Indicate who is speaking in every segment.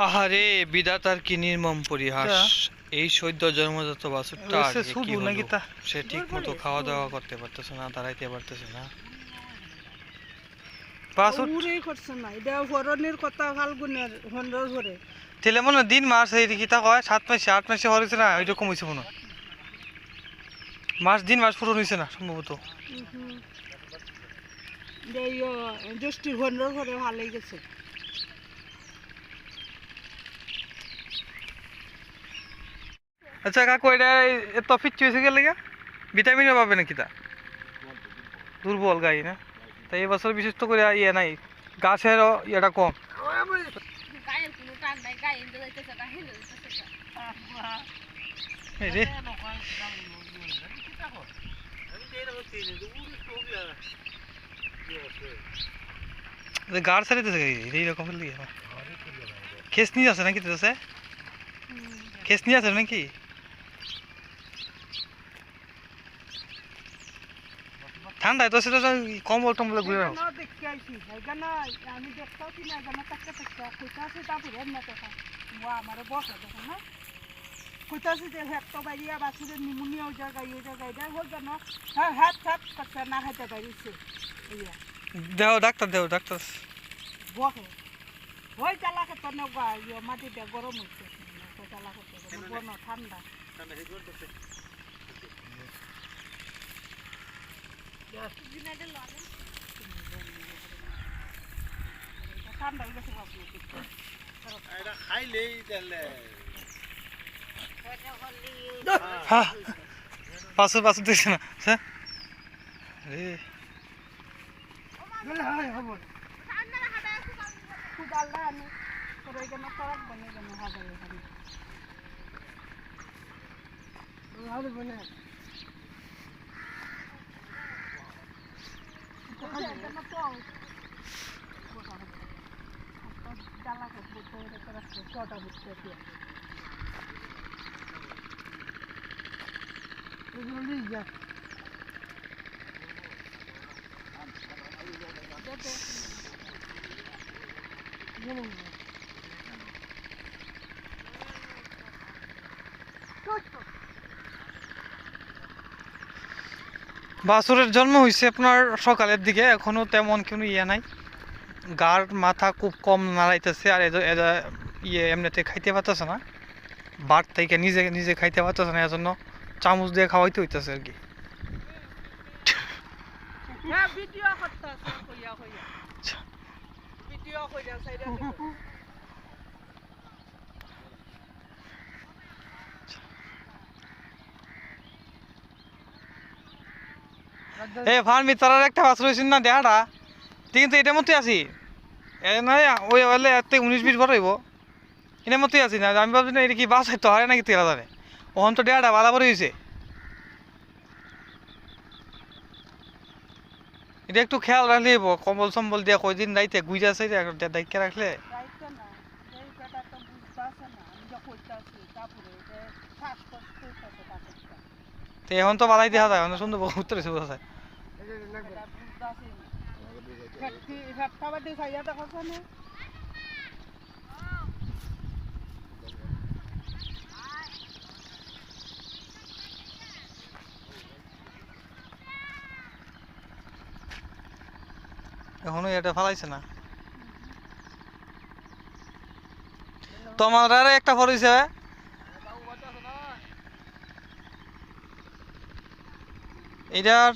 Speaker 1: আহারে বিধাতার কি নির্মম পরিহাস! এই সদ্য জন্মজাত বাছুরটা আগে কি হলো? সে ঠিক মতো খাওয়া দাওয়া করতে পারতেছে না, দাঁড়াইতে পারতেছে না।
Speaker 2: উড়েই করছে না, এটা হরণের কথা ফাল্গুনের হন্ডর ঘরে।
Speaker 1: তেলে মনে দিন মাস এই কি তা হয় 7 মাসে 8 মাসে হয়েছে না, ওইরকম হয়েছে মনে হয়। দিন মাস পুরো হয়েছে না সম্ভবত।
Speaker 2: জ্যৈষ্ঠীর হন্ডর ঘরে ভালোই গেছে।
Speaker 1: আচ্ছা কাকু, এটা এত ফিচ্ছি হয়েছে গেলে ভিটামিনও পাবে নাকি? তা দুর্বল গাই না, তাই এবছর বিশেষ তো করে ইয়ে নাই, গাছের ইয়েটা কম। গাড় ছাড়িতেছে এইরকম খেস নিয়ে আছে নাকি? খেস নিয়ে আছে নাকি? ঠান্ডায় তো সেটা কম্বল টম্বলে ঘুরে রাখো।
Speaker 2: আমি দেখতেছি না, কইতাছি তারপরে না দেখা আমার বসা দেখো না, কইতাছি যে হেক্ট বাইরিয়া বাছুরের নিমোনিয়া ওই জায়গায় দেয় হোক যেন হ্যাঁ করছে না খাইতে পারিছে।
Speaker 1: দেহ ডাক্তার
Speaker 2: বহে ওই জ্বালাকে তো নেওয়া মাটিটা গরম হচ্ছে, জ্বালা করতে বন ঠান্ডা ঠান্ডা হয়ে গেছে।
Speaker 3: খাইলেই দিলে
Speaker 1: পাশে দেখছে না স্যার? বাছুরের জন্ম হয়েছে আপনার সকালের দিকে, এখনো তেমন কোনো ইয়ে নাই, গার মাথা খুব কম নাড়াইতেছে, আর ইয়ে এমনিতে খাইতে পারতেছে না, বাট থেকে নিজে খাইতে পারতেছে না, এজন্য চামচ দিয়ে খাওয়াইতে হইতেছে আর কি। ফার্মি তার একটা বাছুর হয়েছিল না দেহাটা, কিন্তু এটার মতোই আছি নয়, ওই হলে 19-20 বড় হইব, এটার মতোই আছি না। আমি ভাবছি না এটা কি বাসায় তো হয় নাকি তেরা জানে, ওখান তো দেহাটা বালা বড় হয়েছে। এটা একটু খেয়াল রাখলে কম্বল সম্বল দিয়ে কয়দিন রাইতে গুইজাছে দায়িত্ব রাখলে। এখন তো বালাই দেখা যায়, অনেক সুন্দর উত্তর বোঝা যায়। এখনো এটা ফালাইছে না। তোমার আর একটা পড়েছে এটার,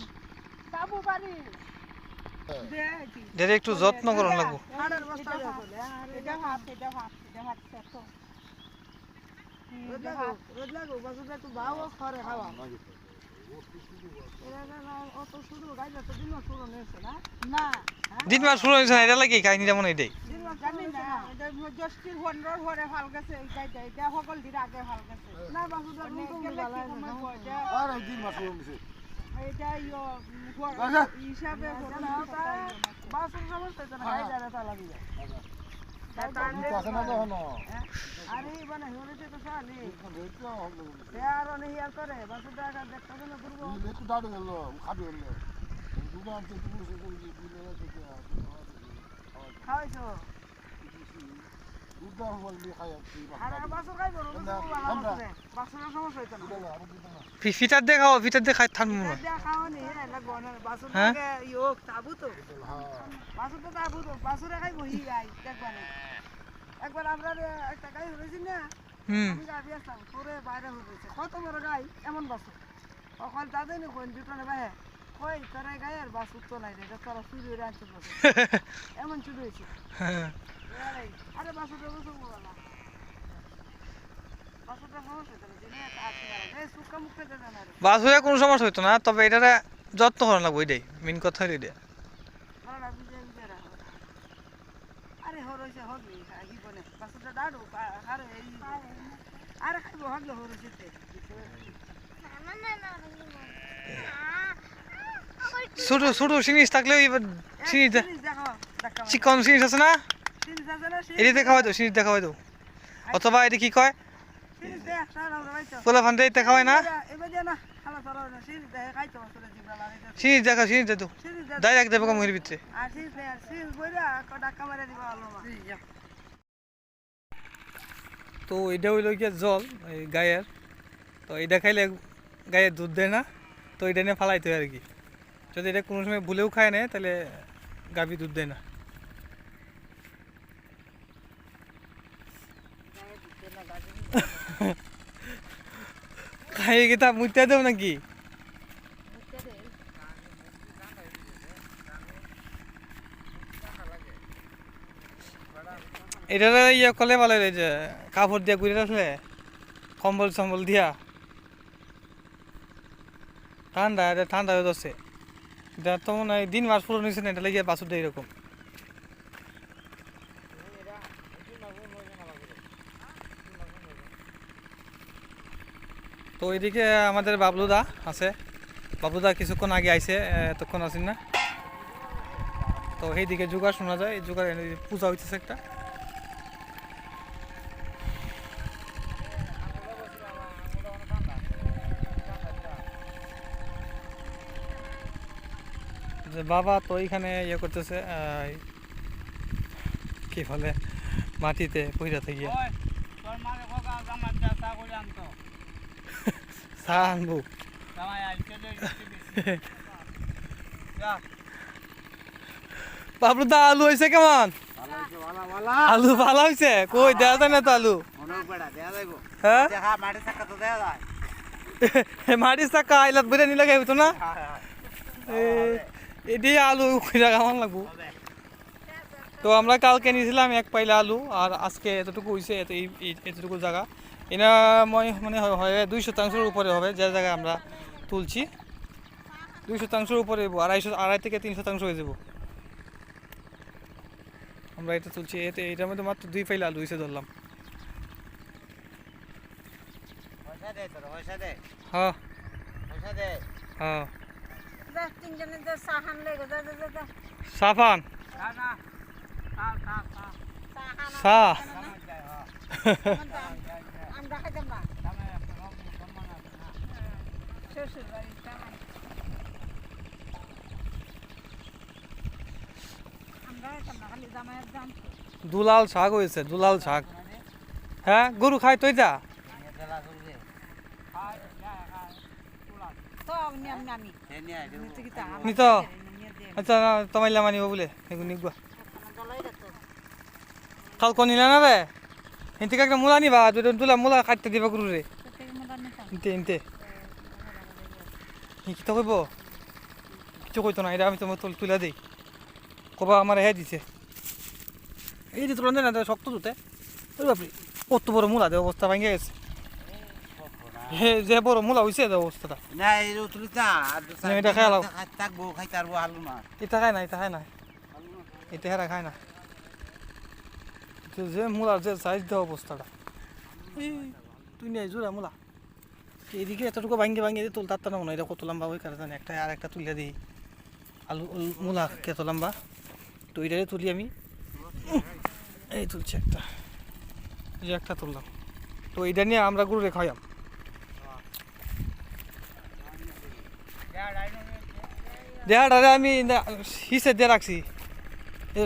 Speaker 1: একটু যত্ন করুন লাগবো। দিন মাস শুরু হয়েছে না, এটা লাগে কাহিনী যেমন এটাই।
Speaker 2: জ্যৈষ্ঠীর হন্ডর ঘরে ভাল গেছে, এটা সকল দিন আগে ভাল গেছে না এটা হিসাবে আরে মানে হয়েছে তো সালি আর অনেক ইয়ার করে বাসুর টাকা দেখতে না করবো একটু দাঁড়ে গেল খাবি হলো খাওয়াইছো আর বাছুর খাইবো না, ভালো আছে বাছুরের সমস্যা হইতো না
Speaker 1: ফিটার দিয়ে খাও, ফিটার দিয়ে খাই থাকবো মনে হয়।
Speaker 2: দিয়া খাওয়া নেই লাগবো না বাছুর
Speaker 1: হ্যাঁ?
Speaker 2: লাগে ইয়োক তাবু তো বাছুর তো তাবু তো বাছুরে খাইবো হি গাই দেখবা না একবার আমরা একটা গাই হয়েছি না আমি গাড়ি আসতাম তোরে বাইরে হয়েছে কত বড় গাই এমন বাছুর ওখানে তাদের নি কোন দুটোনে বাইরে কই তোরা গাই আর বাছুর তো নাই রে এটা তোরা চুরি হয়ে আনছিস এমন চুরি হয়েছে আরে বাছুরটা বুঝতে বলো না বাছুরটা সমস্যা তো দিনে আছে না সুকা মুখে দেন না রে
Speaker 1: বাছুরে কোনো সমস্যা হইতো না, তবে এটারে যত্ন করা লাগবো, এটাই মেন কথা হইলো এটা।
Speaker 2: ভালো না বুঝে বুঝে রাখো আরে হরইছে হবি কি বলে বাছুরটা ডাড়ো আরে এই আরে খাইবো হগলো হরইছে তে
Speaker 1: ছোট ছোট জিনিস থাকলেও জিনিস
Speaker 2: দেখো দেখা
Speaker 1: চিকন জিনিস আছে না,
Speaker 2: সিরিজ আছে না
Speaker 1: এটি দেখাওয়াই দাও, জিনিস দেখাওয়াই দাও। অথবা এটি কি কয়,
Speaker 2: সিরিজ দেখ না আমরা ভাইতো
Speaker 1: পোলা ফান্ডে দেখাওয়াই না,
Speaker 2: এবার যে না খালা চলো না সিরিজ দেখ খাইতো বাছুরে জিবলা লাগে
Speaker 1: জিনিস দেখা, জিনিস দে তো
Speaker 2: সিরিজ
Speaker 1: ডাইরেক্ট দেবো কমের ভিতরে।
Speaker 2: আর সিরিজ বইরা ডাক্কা মারা দিবা আলো মা
Speaker 1: তো এটা হইলো গিয়ে জল এই গায়ের, তো এটা খাইলে গায়ের দুধ দেয় না, তো এটা নিয়ে ফালাইতে হয় আর কি। যদি এটা কোনো সময় ভুলেও খায় না তাহলে গাভী দুধ দেয় না। খাইয়ে কি তা মুইতে দেও নাকি? এটা ইয়ে করলে ভালো রে, যে কাপড় দিয়ে ঘুরে রাখলে কম্বল সম্বল দিয়া ঠান্ডা, এটা ঠান্ডা হয়ে যাচ্ছে। এটা তো মনে হয় 3 মাস পুরো নিয়েছে না, এটা লেগে বাছুরটা এরকম। তো এদিকে আমাদের বাবলুদা আছে, বাবলুদা কিছুক্ষণ আগে আইছে, এতক্ষণ আছেন না। তো এইদিকে জোগাড় শোনা যায়, এই জোগাড় পূজা হইতেছে একটা। যে বাবা তো এইখানে ইয়ে করতেছে, কি বলে মাটিতে পইরা থেকে চা আনবো। বাবলু দা আলু হয়েছে কেমন? আলু ভালো হয়েছে, কই দেওয়া যায় না তো আলু? হ্যাঁ মাটির চাকা আইলাত বেড়ে নিলে খাইব তো না, এটি আলু কেমন লাগবো। তো আমরা কালকে নিয়েছিলাম 1 পাইলা আলু, আর আজকে এতটুকু হয়েছে, এতটুকু জায়গা এনা মানে হয় 200 উপরে হবে, যে জায়গায় আমরা তুলছি 200 উপরে, 2.5 থেকে 300 হয়ে যাব। আমরা এটা তুলছি, এটার মধ্যে মাত্র 2 পাইলা আলু হয়েছে ধরলাম। হ্যাঁ হ্যাঁ সাফান চা দুলাল শাক হয়েছে, দুলাল শাক। হ্যাঁ গরু খায় তো এটা নিত, আচ্ছা তোমাইলা মানিব বলে এগুলো নিগুয়া কাল কোন নিলা না রে, এনতে একটা মূলা নিবা, দুলা মূলা কাটতে দিবা গরু রে, ইনতে ইনতে কি তো কইব, কিছু কইতো না, এটা আমি তোমার তুলে দিই, কবা আমার হে দিছে এই যে তুলনা না শক্ত জুতে, বাপরে কত বড় মূলা, দে অবস্থা ভাঙে গেছে, যে বড় মূলা হয়েছে অবস্থাটা। এটা খাই লাও, এটা খায় না, এটা খায় না, এটা হেরা খায় না, যে মূলার যে সাইজ দেওয়া অবস্থাটা, তুই নিয়ে জোড়া মূলা এইদিকে এতটুকু ভাঙ্গে ভাঙ্গে তুল তার না মনে হয়, এটা কত লম্বা ওই কারণে জানি, একটা আর একটা তুলে দিই আলু মূলা কত লম্বা, তো এটারে তুলি আমি, এই তুলছি একটা, এই যে একটা তুললাম, তো এইটা নিয়ে আমরা গরুরে খাওয়াম। দেহাটারে আমি শীষে দিয়ে রাখছি,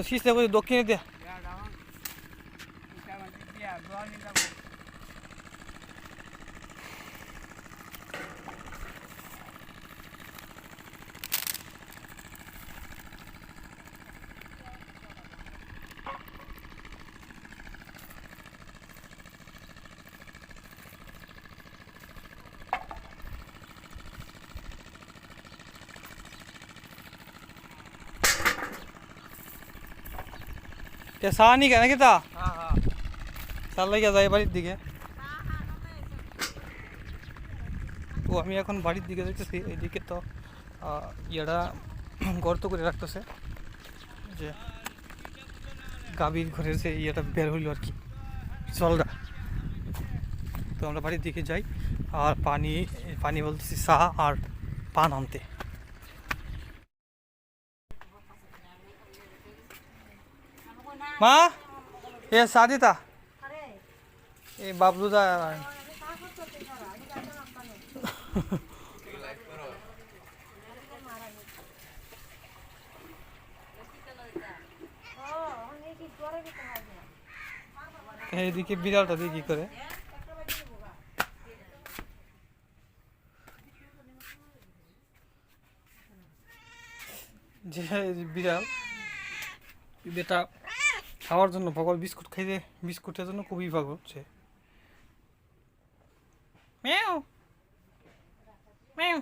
Speaker 1: শীষে দক্ষিণে দিয়া চা নি কেন কি তা চাল লাগিয়া যাই বাড়ির দিকে। তো আমি এখন বাড়ির দিকে যাইতেছি, এইদিকে তো ইয়ারা গর্ত করে রাখতেছে, যে গাভীর ঘরের যে ইয়েটা বের হইলো আর কি, জলটা। তো আমরা বাড়ির দিকে যাই, আর পানি পানি বলতেছি চা আর পান আনতে। মা এ চা দিতা, এই বাবলু দা এইদিকে বিড়ালটা দিয়ে কি করে, যে বিড়াল বেটা খাওয়ার জন্য পাগল, বিস্কুট খাইতে, বিস্কুটের জন্য খুবই পাগল সে। ম্যাও ম্যাও